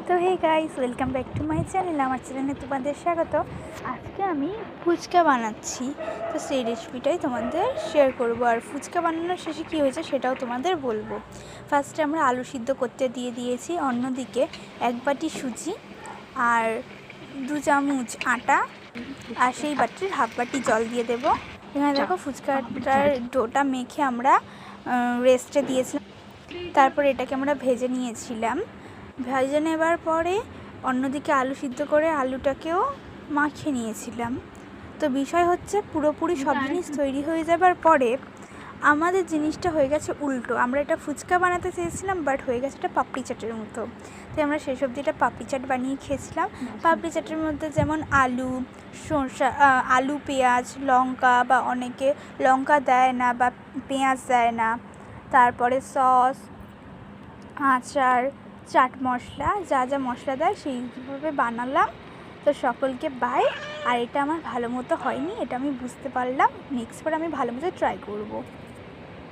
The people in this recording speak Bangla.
তো hey guys, welcome back to my channel. আমার চ্যানেলে তোমাদের স্বাগত। আজকে আমি ফুচকা বানাচ্ছি, তো সেই রেসিপিটাই তোমাদের শেয়ার করব। আর ফুচকা বানানোর শেষে কী হয়েছে সেটাও তোমাদের বলবো। ফার্স্টে আমরা আলু সিদ্ধ করতে দিয়েছি, অন্যদিকে 1 বাটি সুজি আর 2 চামচ আটা আর সেই বাটির হাফ বাটি জল দিয়ে দেবো। এখানে দেখো ফুচকাটার ডোটা মেখে আমরা রেস্টে দিয়েছিলাম। তারপর এটাকে আমরা ভেজে নিয়েছিলাম। ভেজে নেবার পরে অন্যদিকে আলু সিদ্ধ করে আলুটাকেও মাখিয়ে নিয়েছিলাম। তো বিষয় হচ্ছে পুরোপুরি সব জিনিস তৈরি হয়ে যাবার পরে আমাদের জিনিসটা হয়ে গেছে উল্টো। আমরা এটা ফুচকা বানাতে চেয়েছিলাম, বাট হয়ে গেছে এটা পাপড়ি চাটের মতো। তো আমরা সেই সবজিটা পাপড়ি চাট বানিয়ে খেয়েছিলাম। পাপড়ি চাটের মধ্যে যেমন আলু, শসা, আলু, পেঁয়াজ, লঙ্কা, বা অনেকে লঙ্কা দেয় না বা পেঁয়াজ দেয় না, তারপরে সস, আচার, চাট মশলা, যা যা মশলা দেয় সেইভাবে বানালাম। তো সকলকে বাই। আর এটা আমার ভালো মতো হয়নি, এটা আমি বুঝতে পারলাম। নেক্সট বার আমি ভালো মতো ট্রাই করব।